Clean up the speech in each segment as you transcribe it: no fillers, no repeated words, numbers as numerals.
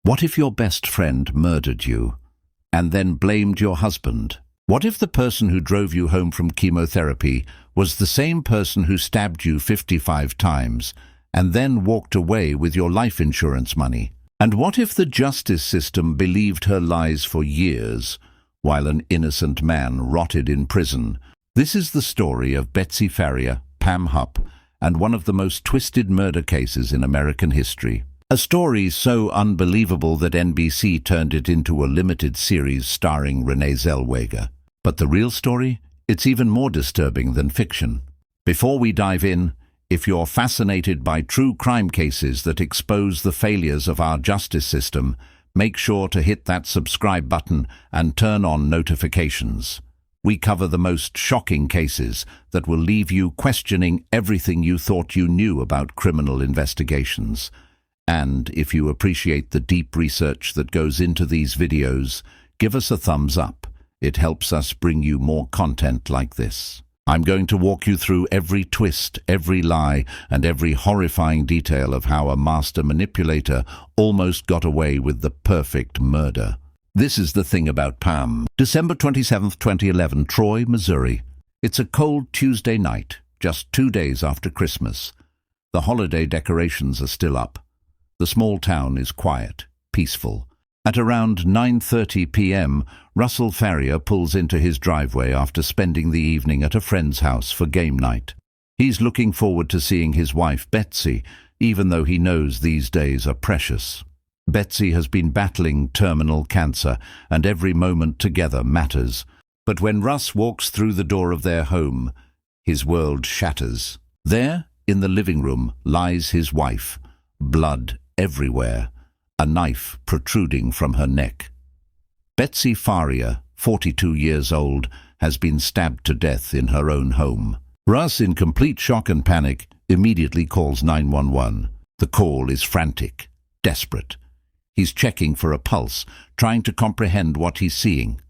What if your best friend murdered you and then blamed your husband? What if the person who drove you home from chemotherapy was the same person who stabbed you 55 times and then walked away with your life insurance money? And what if the justice system believed her lies for years while an innocent man rotted in prison? This is the story of Betsy Faria, Pam Hupp, and one of the most twisted murder cases in American history. A story so unbelievable that NBC turned it into a limited series starring Renee Zellweger. But the real story? It's even more disturbing than fiction. Before we dive in, if you're fascinated by true crime cases that expose the failures of our justice system, make sure to hit that subscribe button and turn on notifications. We cover the most shocking cases that will leave you questioning everything you thought you knew about criminal investigations. And if you appreciate the deep research that goes into these videos, give us a thumbs up. It helps us bring you more content like this. I'm going to walk you through every twist, every lie, and every horrifying detail of how a master manipulator almost got away with the perfect murder. This is The Thing About Pam. December 27th, 2011, Troy, Missouri. It's a cold Tuesday night, just 2 days after Christmas. The holiday decorations are still up. The small town is quiet, peaceful. At around 9:30 p.m., Russell Faria pulls into his driveway after spending the evening at a friend's house for game night. He's looking forward to seeing his wife Betsy, even though he knows these days are precious. Betsy has been battling terminal cancer, and every moment together matters. But when Russ walks through the door of their home, his world shatters. There, in the living room, lies his wife, blood everywhere, a knife protruding from her neck. Betsy Faria, 42 years old, has been stabbed to death in her own home. Russ, in complete shock and panic, immediately calls 911. The call is frantic, desperate. He's checking for a pulse, trying to comprehend what he's seeing.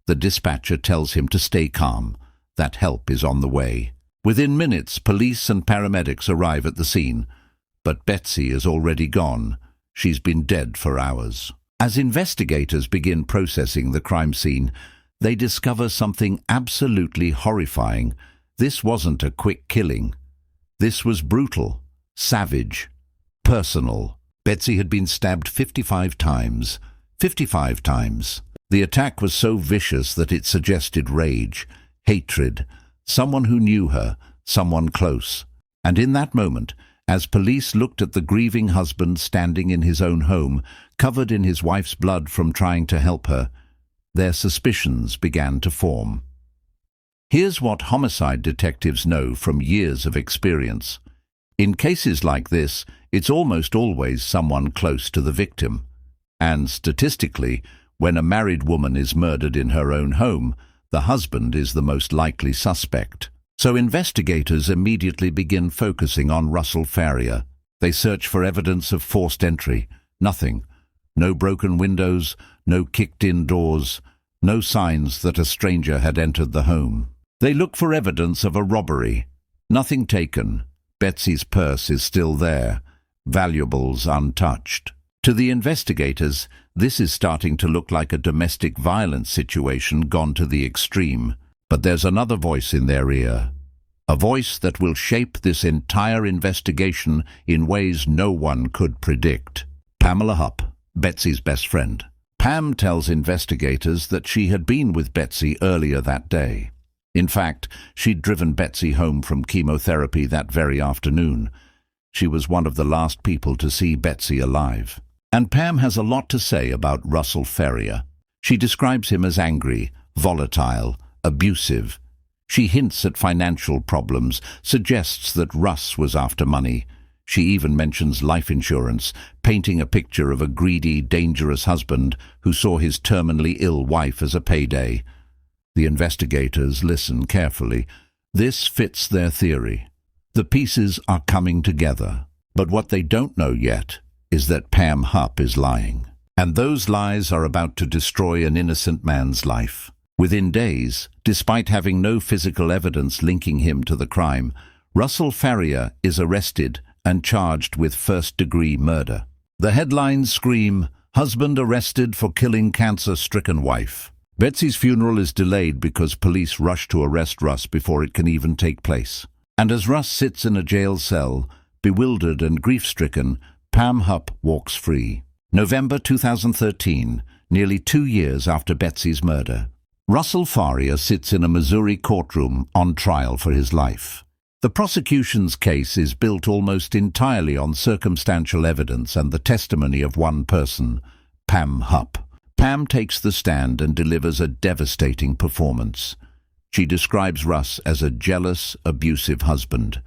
The dispatcher tells him to stay calm, that help is on the way. Within minutes, police and paramedics arrive at the scene, but Betsy is already gone. She's been dead for hours. As investigators begin processing the crime scene, they discover something absolutely horrifying. This wasn't a quick killing. This was brutal, savage, personal. Betsy had been stabbed 55 times. 55 times. The attack was so vicious that it suggested rage, hatred, someone who knew her, someone close. And in that moment, as police looked at the grieving husband standing in his own home, covered in his wife's blood from trying to help her, their suspicions began to form. Here's what homicide detectives know from years of experience. In cases like this, it's almost always someone close to the victim. And statistically, when a married woman is murdered in her own home, the husband is the most likely suspect. So investigators immediately begin focusing on Russell Faria. They search for evidence of forced entry. Nothing. No broken windows, no kicked-in doors, no signs that a stranger had entered the home. They look for evidence of a robbery. Nothing taken. Betsy's purse is still there, valuables untouched. To the investigators, this is starting to look like a domestic violence situation gone to the extreme. But there's another voice in their ear, a voice that will shape this entire investigation in ways no one could predict. Pamela Hupp, Betsy's best friend. Pam tells investigators that she had been with Betsy earlier that day. In fact, she'd driven Betsy home from chemotherapy that very afternoon. She was one of the last people to see Betsy alive. And Pam has a lot to say about Russell Faria. She describes him as angry, volatile, abusive. She hints at financial problems, suggests that Russ was after money. She even mentions life insurance, painting a picture of a greedy, dangerous husband who saw his terminally ill wife as a payday. The investigators listen carefully. This fits their theory. The pieces are coming together. But what they don't know yet is that Pam Hupp is lying. And those lies are about to destroy an innocent man's life. Within days, despite having no physical evidence linking him to the crime, Russell Faria is arrested and charged with first-degree murder. The headlines scream, Husband arrested for killing cancer-stricken wife. Betsy's funeral is delayed because police rush to arrest Russ before it can even take place. And as Russ sits in a jail cell, bewildered and grief-stricken, Pam Hupp walks free. November 2013, nearly 2 years after Betsy's murder. Russell Faria sits in a Missouri courtroom on trial for his life. The prosecution's case is built almost entirely on circumstantial evidence and the testimony of one person, Pam Hupp. Pam takes the stand and delivers a devastating performance. She describes Russ as a jealous, abusive husband.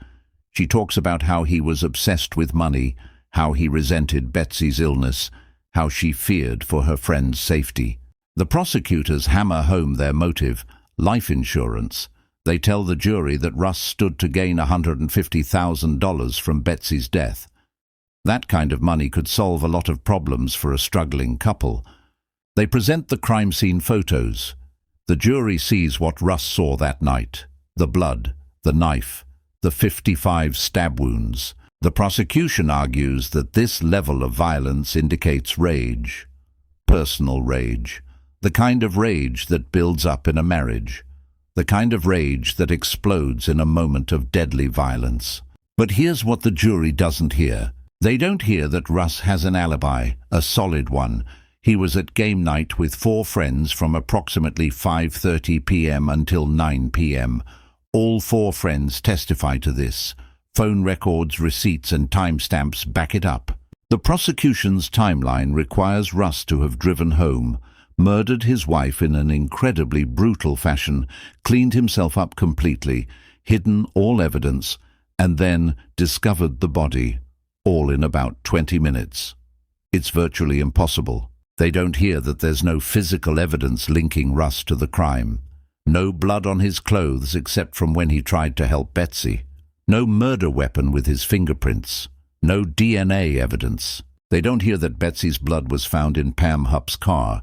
She talks about how he was obsessed with money, how he resented Betsy's illness, how she feared for her friend's safety. The prosecutors hammer home their motive, life insurance. They tell the jury that Russ stood to gain $150,000 from Betsy's death. That kind of money could solve a lot of problems for a struggling couple. They present the crime scene photos. The jury sees what Russ saw that night: the blood, the knife, the 55 stab wounds. The prosecution argues that this level of violence indicates rage, personal rage, the kind of rage that builds up in a marriage, the kind of rage that explodes in a moment of deadly violence. But here's what the jury doesn't hear. They don't hear that Russ has an alibi, a solid one. He was at game night with 4 friends from approximately 5:30 p.m. until 9 p.m. All 4 friends testify to this. Phone records, receipts, and timestamps back it up. The prosecution's timeline requires Russ to have driven home, murdered his wife in an incredibly brutal fashion, cleaned himself up completely, hidden all evidence, and then discovered the body, all in about 20 minutes. It's virtually impossible. They don't hear that there's no physical evidence linking Russ to the crime. No blood on his clothes except from when he tried to help Betsy. No murder weapon with his fingerprints. No DNA evidence. They don't hear that Betsy's blood was found in Pam Hupp's car,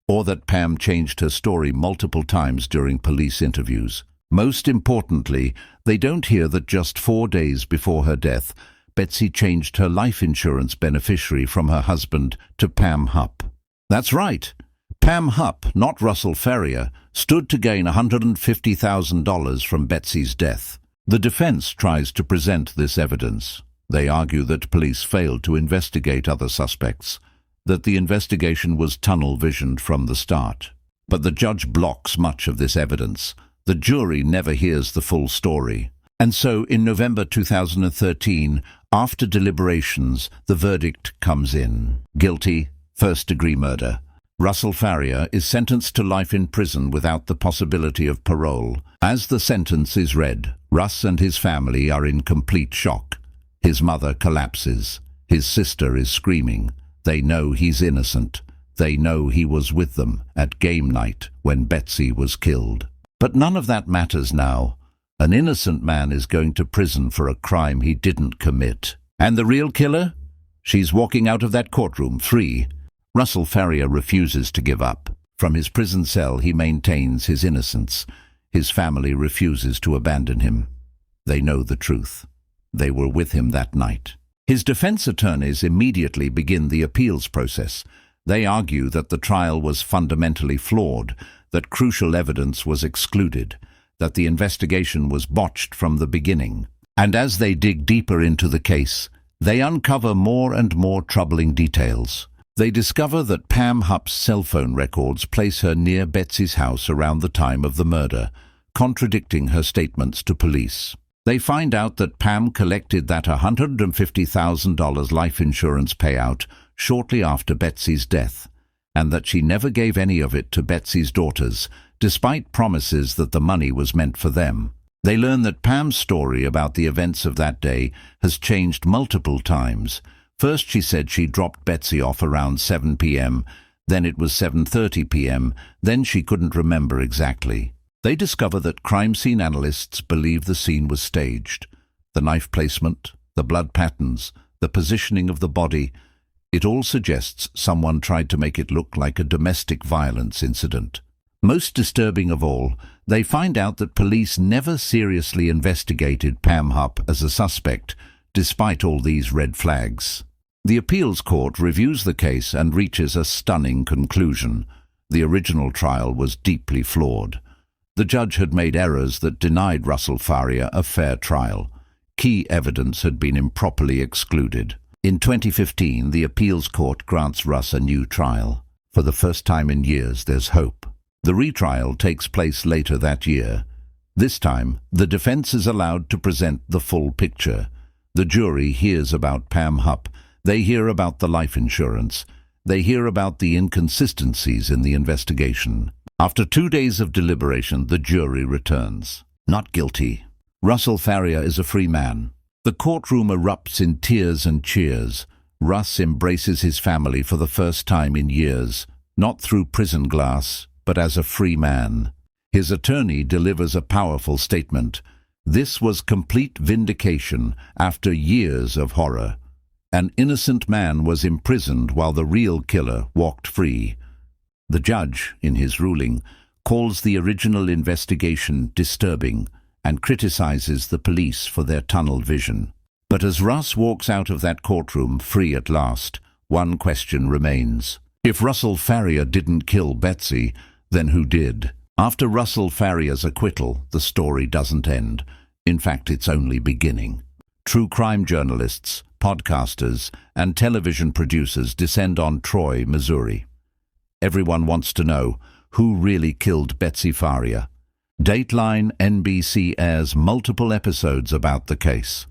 or that Pam changed her story multiple times during police interviews. Most importantly, they don't hear that just 4 days before her death, Betsy changed her life insurance beneficiary from her husband to Pam Hupp. That's right. Pam Hupp, not Russell Faria, stood to gain $150,000 from Betsy's death. The defense tries to present this evidence. They argue that police failed to investigate other suspects, that the investigation was tunnel-visioned from the start. But the judge blocks much of this evidence. The jury never hears the full story. And so, in November 2013, after deliberations, the verdict comes in. Guilty, first-degree murder. Russell Faria is sentenced to life in prison without the possibility of parole. As the sentence is read, Russ and his family are in complete shock. His mother collapses. His sister is screaming. They know he's innocent. They know he was with them at game night when Betsy was killed. But none of that matters now. An innocent man is going to prison for a crime he didn't commit. And the real killer? She's walking out of that courtroom free. Russell Faria refuses to give up. From his prison cell he maintains his innocence. His family refuses to abandon him. They know the truth. They were with him that night. His defense attorneys immediately begin the appeals process. They argue that the trial was fundamentally flawed, that crucial evidence was excluded, that the investigation was botched from the beginning. And as they dig deeper into the case, they uncover more and more troubling details. They discover that Pam Hupp's cell phone records place her near Betsy's house around the time of the murder, contradicting her statements to police. They find out that Pam collected that $150,000 life insurance payout shortly after Betsy's death, and that she never gave any of it to Betsy's daughters, despite promises that the money was meant for them. They learn that Pam's story about the events of that day has changed multiple times. First she said she dropped Betsy off around 7 p.m., then it was 7:30 p.m., then she couldn't remember exactly. They discover that crime scene analysts believe the scene was staged. The knife placement, the blood patterns, the positioning of the body, it all suggests someone tried to make it look like a domestic violence incident. Most disturbing of all, they find out that police never seriously investigated Pam Hupp as a suspect, despite all these red flags. The appeals court reviews the case and reaches a stunning conclusion. The original trial was deeply flawed. The judge had made errors that denied Russell Faria a fair trial. Key evidence had been improperly excluded. In 2015, the appeals court grants Russ a new trial. For the first time in years, there's hope. The retrial takes place later that year. This time, the defense is allowed to present the full picture. The jury hears about Pam Hupp. They hear about the life insurance. They hear about the inconsistencies in the investigation. After 2 days of deliberation, the jury returns. Not guilty. Russell Faria is a free man. The courtroom erupts in tears and cheers. Russ embraces his family for the first time in years, not through prison glass, but as a free man. His attorney delivers a powerful statement. This was complete vindication after years of horror. An innocent man was imprisoned while the real killer walked free. The judge, in his ruling, calls the original investigation disturbing and criticizes the police for their tunnel vision. But as Russ walks out of that courtroom free at last, one question remains. If Russell Faria didn't kill Betsy, then who did? After Russell Faria's acquittal, the story doesn't end. In fact, it's only beginning. True crime journalists, podcasters, and television producers descend on Troy, Missouri. Everyone wants to know who really killed Betsy Faria. Dateline NBC airs multiple episodes about the case.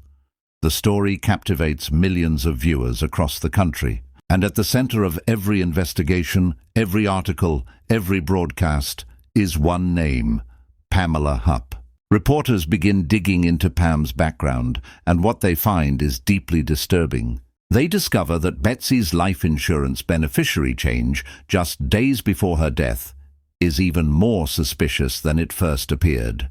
The story captivates millions of viewers across the country. And at the center of every investigation, every article, every broadcast, is one name: Pamela Hupp. Reporters begin digging into Pam's background, and what they find is deeply disturbing. They discover that Betsy's life insurance beneficiary change, just days before her death, is even more suspicious than it first appeared.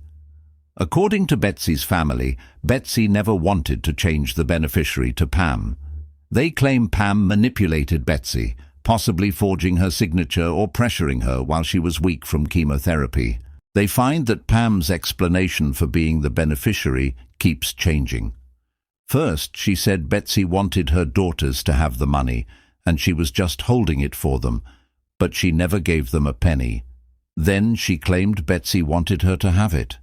According to Betsy's family, Betsy never wanted to change the beneficiary to Pam. They claim Pam manipulated Betsy, possibly forging her signature or pressuring her while she was weak from chemotherapy. They find that Pam's explanation for being the beneficiary keeps changing. First, she said Betsy wanted her daughters to have the money, and she was just holding it for them, but she never gave them a penny. Then she claimed Betsy wanted her to have it.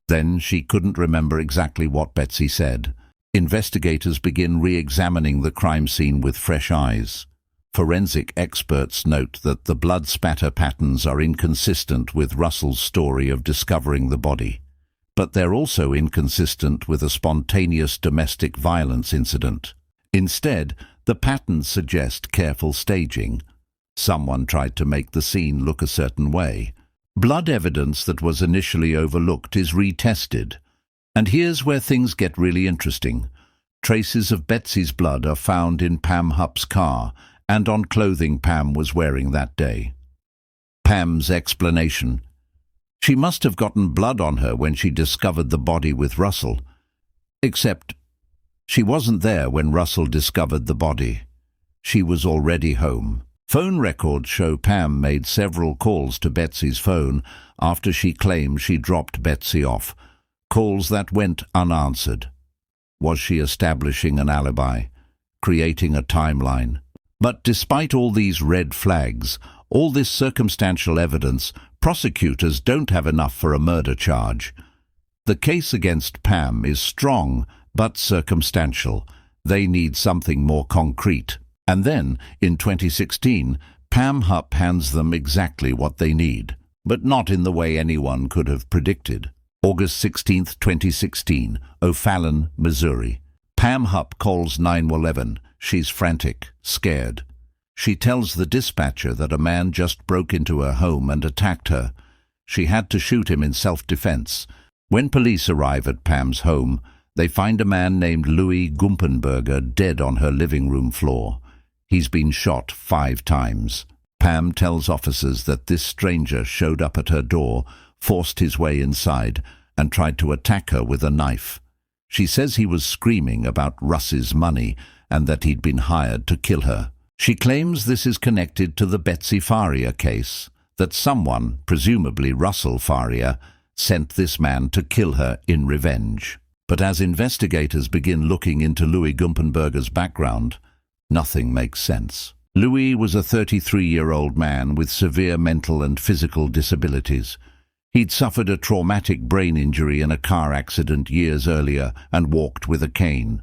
Then she couldn't remember exactly what Betsy said. Investigators begin re-examining the crime scene with fresh eyes. Forensic experts note that the blood spatter patterns are inconsistent with Russell's story of discovering the body. But they're also inconsistent with a spontaneous domestic violence incident. Instead, the patterns suggest careful staging. Someone tried to make the scene look a certain way. Blood evidence that was initially overlooked is retested. And here's where things get really interesting. Traces of Betsy's blood are found in Pam Hupp's car and on clothing Pam was wearing that day. Pam's explanation: she must have gotten blood on her when she discovered the body with Russell. Except she wasn't there when Russell discovered the body. She was already home. Phone records show Pam made several calls to Betsy's phone after she claimed she dropped Betsy off. Calls that went unanswered. Was she establishing an alibi, creating a timeline? But despite all these red flags, all this circumstantial evidence, prosecutors don't have enough for a murder charge. The case against Pam is strong but circumstantial. They need something more concrete. And then, in 2016, Pam Hupp hands them exactly what they need, but not in the way anyone could have predicted. August 16, 2016, O'Fallon, Missouri. Pam Hupp calls 911. She's frantic, scared. She tells the dispatcher that a man just broke into her home and attacked her. She had to shoot him in self-defense. When police arrive at Pam's home, they find a man named Louis Gumpenberger dead on her living room floor. He's been shot 5 times. Pam tells officers that this stranger showed up at her door, forced his way inside, and tried to attack her with a knife. She says he was screaming about Russ's money and that he'd been hired to kill her. She claims this is connected to the Betsy Faria case, that someone, presumably Russell Faria, sent this man to kill her in revenge. But as investigators begin looking into Louis Gumpenberger's background, Nothing makes sense. Louis was a 33-year-old man with severe mental and physical disabilities. He'd suffered a traumatic brain injury in a car accident years earlier and walked with a cane.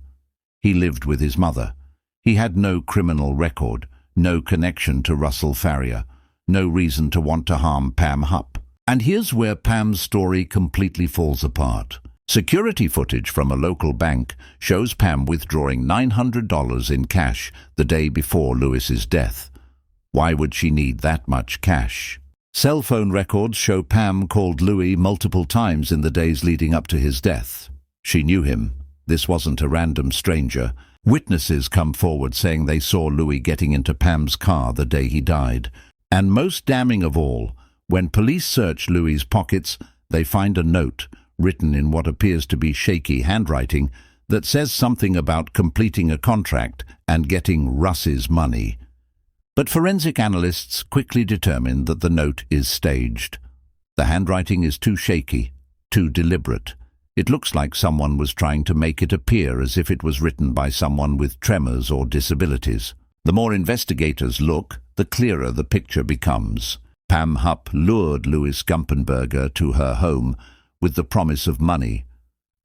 He lived with his mother. He had no criminal record, no connection to Russell Faria, no reason to want to harm Pam Hupp. And here's where Pam's story completely falls apart. Security footage from a local bank shows Pam withdrawing $900 in cash the day before Louis's death. Why would she need that much cash? Cell phone records show Pam called Louis multiple times in the days leading up to his death. She knew him. This wasn't a random stranger. Witnesses come forward saying they saw Louis getting into Pam's car the day he died. And most damning of all, when police search Louis's pockets, they find a note written in what appears to be shaky handwriting that says something about completing a contract and getting Russ's money. But forensic analysts quickly determine that the note is staged. The handwriting is too shaky, too deliberate. It looks like someone was trying to make it appear as if it was written by someone with tremors or disabilities. The more investigators look, the clearer the picture becomes. Pam Hupp lured Louis Gumpenberger to her home with the promise of money.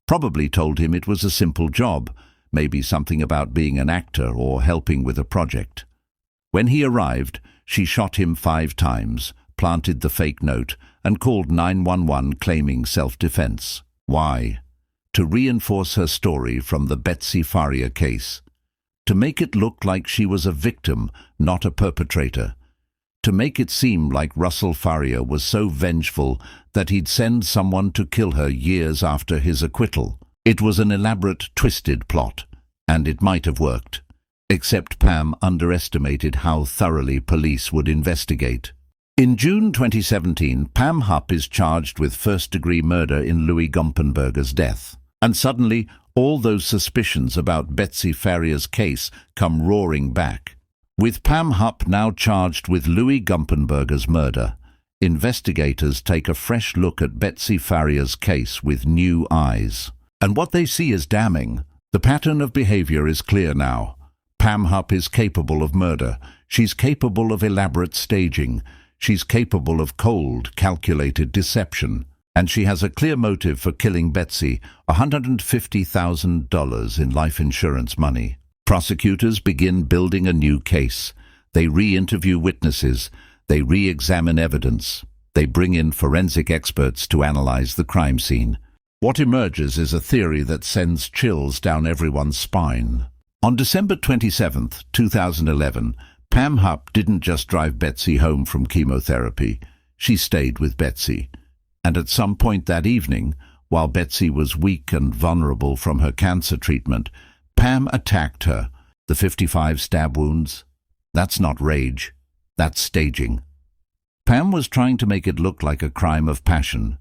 Probably told him it was a simple job, maybe something about being an actor or helping with a project. When he arrived, she shot him 5 times, planted the fake note, and called 911 claiming self-defense. Why? To reinforce her story from the Betsy Faria case. To make it look like she was a victim, not a perpetrator. To make it seem like Russell Faria was so vengeful that he'd send someone to kill her years after his acquittal. It was an elaborate, twisted plot, and it might have worked. Except Pam underestimated how thoroughly police would investigate. In June 2017, Pam Hupp is charged with first-degree murder in Louis Gumpenberger's death. And suddenly, all those suspicions about Betsy Faria's case come roaring back. With Pam Hupp now charged with Louis Gumpenberger's murder, investigators take a fresh look at Betsy Faria's case with new eyes. And what they see is damning. The pattern of behavior is clear now. Pam Hupp is capable of murder. She's capable of elaborate staging. She's capable of cold, calculated deception. And she has a clear motive for killing Betsy, $150,000 in life insurance money. Prosecutors begin building a new case. They re-interview witnesses. They re-examine evidence. They bring in forensic experts to analyze the crime scene. What emerges is a theory that sends chills down everyone's spine. On December 27, 2011, Pam Hupp didn't just drive Betsy home from chemotherapy. She stayed with Betsy. And at some point that evening, while Betsy was weak and vulnerable from her cancer treatment, Pam attacked her. The 55 stab wounds? That's not rage. That's staging. Pam was trying to make it look like a crime of passion,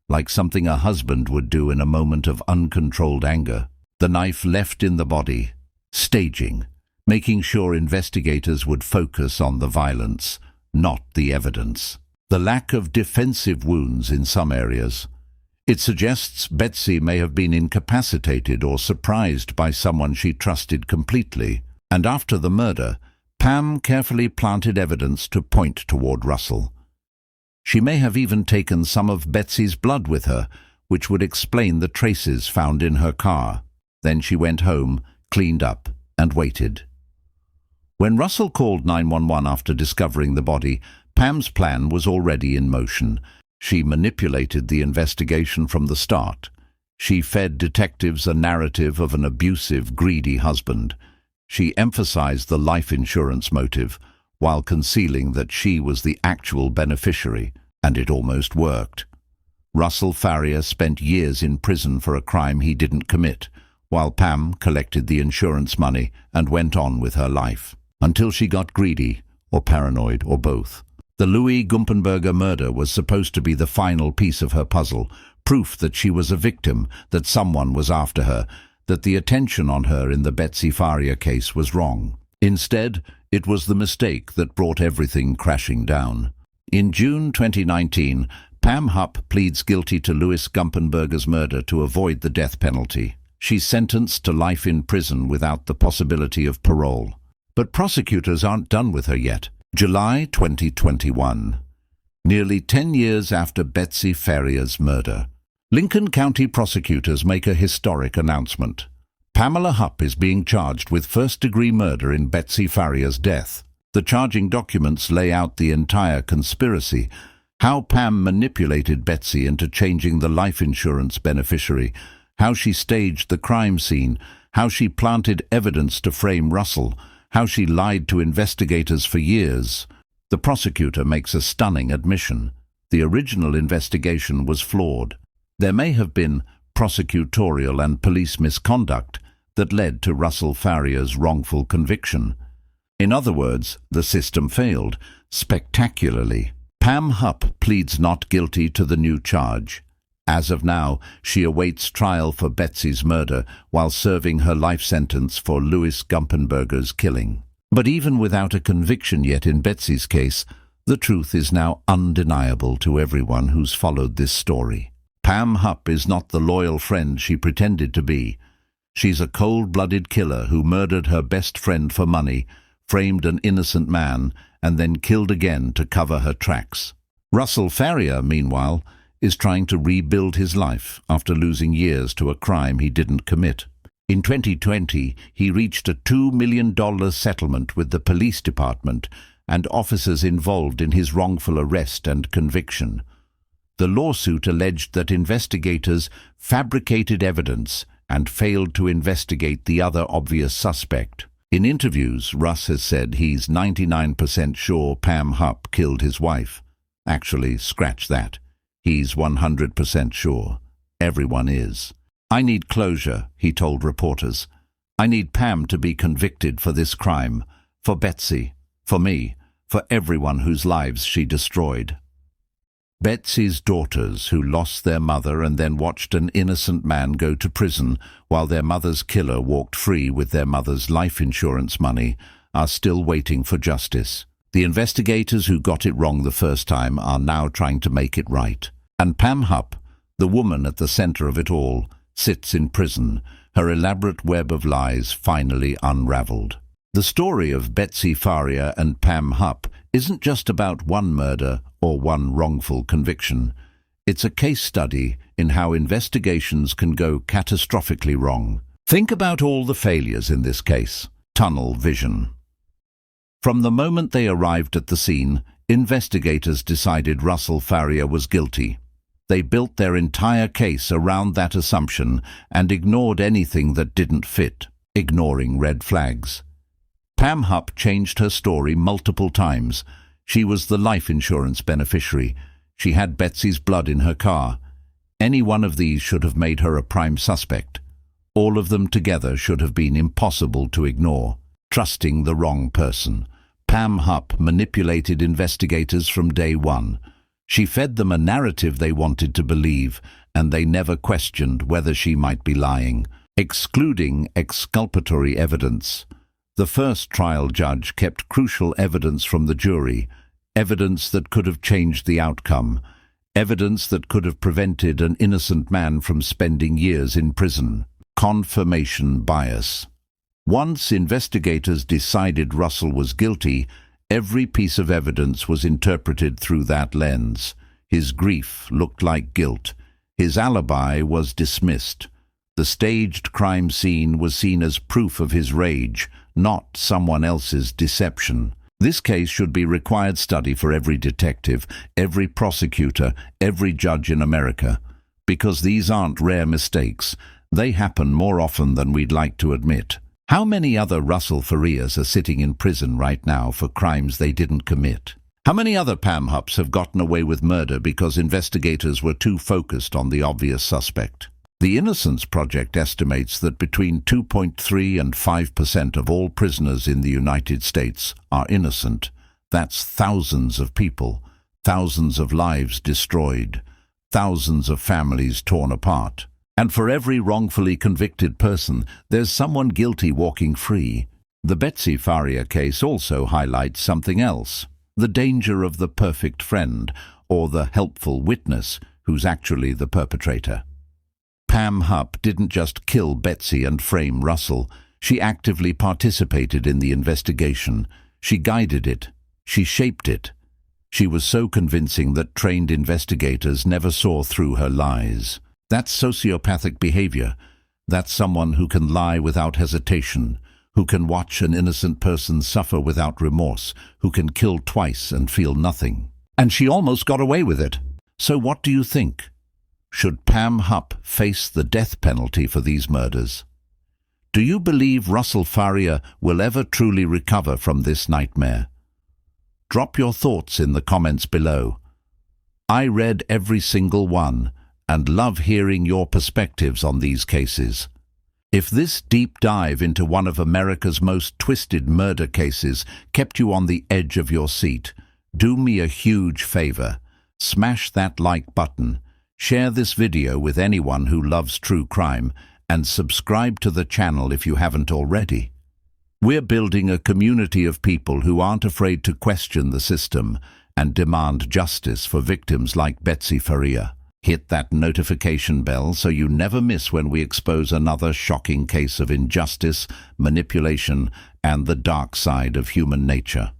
like something a husband would do in a moment of uncontrolled anger. The knife left in the body. Staging. Making sure investigators would focus on the violence, not the evidence. The lack of defensive wounds in some areas. It suggests Betsy may have been incapacitated or surprised by someone she trusted completely. And after the murder, Pam carefully planted evidence to point toward Russell. She may have even taken some of Betsy's blood with her, which would explain the traces found in her car. Then she went home, cleaned up, and waited. When Russell called 911 after discovering the body, Pam's plan was already in motion. She manipulated the investigation from the start. She fed detectives a narrative of an abusive, greedy husband. She emphasized the life insurance motive, while concealing that she was the actual beneficiary, and it almost worked. Russell Faria spent years in prison for a crime he didn't commit, while Pam collected the insurance money and went on with her life. Until she got greedy, or paranoid, or both. The Louis Gumpenberger murder was supposed to be the final piece of her puzzle, proof that she was a victim, that someone was after her, that the attention on her in the Betsy Faria case was wrong. Instead, it was the mistake that brought everything crashing down. In June 2019, Pam Hupp pleads guilty to Louis Gumpenberger's murder to avoid the death penalty. She's sentenced to life in prison without the possibility of parole. But prosecutors aren't done with her yet. July 2021. Nearly 10 years after Betsy Faria's murder, Lincoln County prosecutors make a historic announcement. Pamela Hupp is being charged with first-degree murder in Betsy Faria's death. The charging documents lay out the entire conspiracy, how Pam manipulated Betsy into changing the life insurance beneficiary, how she staged the crime scene, how she planted evidence to frame Russell, how she lied to investigators for years. The prosecutor makes a stunning admission. The original investigation was flawed. There may have been prosecutorial and police misconduct that led to Russell Faria's wrongful conviction. In other words, the system failed spectacularly. Pam Hupp pleads not guilty to the new charge. As of now, she awaits trial for Betsy's murder while serving her life sentence for Louis Gumpenberger's killing. But even without a conviction yet in Betsy's case, the truth is now undeniable to everyone who's followed this story. Pam Hupp is not the loyal friend she pretended to be. She's a cold-blooded killer who murdered her best friend for money, framed an innocent man, and then killed again to cover her tracks. Russell Faria, meanwhile, is trying to rebuild his life after losing years to a crime he didn't commit. In 2020, he reached a $2 million settlement with the police department and officers involved in his wrongful arrest and conviction. The lawsuit alleged that investigators fabricated evidence and failed to investigate the other obvious suspect. In interviews, Russ has said he's 99% sure Pam Hupp killed his wife. Actually, scratch that. He's 100% sure. Everyone is. "I need closure," he told reporters. "I need Pam to be convicted for this crime, for Betsy, for me, for everyone whose lives she destroyed." Betsy's daughters, who lost their mother and then watched an innocent man go to prison while their mother's killer walked free with their mother's life insurance money, are still waiting for justice. The investigators who got it wrong the first time are now trying to make it right. And Pam Hupp, the woman at the center of it all, sits in prison, her elaborate web of lies finally unraveled. The story of Betsy Faria and Pam Hupp isn't just about one murder or one wrongful conviction. It's a case study in how investigations can go catastrophically wrong. Think about all the failures in this case. Tunnel vision. From the moment they arrived at the scene, investigators decided Russell Faria was guilty. They built their entire case around that assumption and ignored anything that didn't fit, ignoring red flags. Pam Hupp changed her story multiple times. She was the life insurance beneficiary. She had Betsy's blood in her car. Any one of these should have made her a prime suspect. All of them together should have been impossible to ignore. Trusting the wrong person. Pam Hupp manipulated investigators from day one. She fed them a narrative they wanted to believe, and they never questioned whether she might be lying. Excluding exculpatory evidence. The first trial judge kept crucial evidence from the jury, evidence that could have changed the outcome, evidence that could have prevented an innocent man from spending years in prison. Confirmation bias. Once investigators decided Russell was guilty, every piece of evidence was interpreted through that lens. His grief looked like guilt. His alibi was dismissed. The staged crime scene was seen as proof of his rage, not someone else's deception. This case should be required study for every detective, every prosecutor, every judge in America. Because these aren't rare mistakes. They happen more often than we'd like to admit. How many other Russell Farias are sitting in prison right now for crimes they didn't commit? How many other Pam Hupps have gotten away with murder because investigators were too focused on the obvious suspect? The Innocence Project estimates that between 2.3 and 5% of all prisoners in the United States are innocent. That's thousands of people, thousands of lives destroyed, thousands of families torn apart. And for every wrongfully convicted person, there's someone guilty walking free. The Betsy Faria case also highlights something else. The danger of the perfect friend, or the helpful witness, who's actually the perpetrator. Pam Hupp didn't just kill Betsy and frame Russell. She actively participated in the investigation. She guided it. She shaped it. She was so convincing that trained investigators never saw through her lies. That's sociopathic behavior. That's someone who can lie without hesitation, who can watch an innocent person suffer without remorse, who can kill twice and feel nothing. And she almost got away with it. So what do you think? Should Pam Hupp face the death penalty for these murders? Do you believe Russell Faria will ever truly recover from this nightmare? Drop your thoughts in the comments below. I read every single one and love hearing your perspectives on these cases. If this deep dive into one of America's most twisted murder cases kept you on the edge of your seat, do me a huge favor. Smash that like button, share this video with anyone who loves true crime, and subscribe to the channel if you haven't already. We're building a community of people who aren't afraid to question the system and demand justice for victims like Betsy Faria. Hit that notification bell so you never miss when we expose another shocking case of injustice, manipulation, and the dark side of human nature.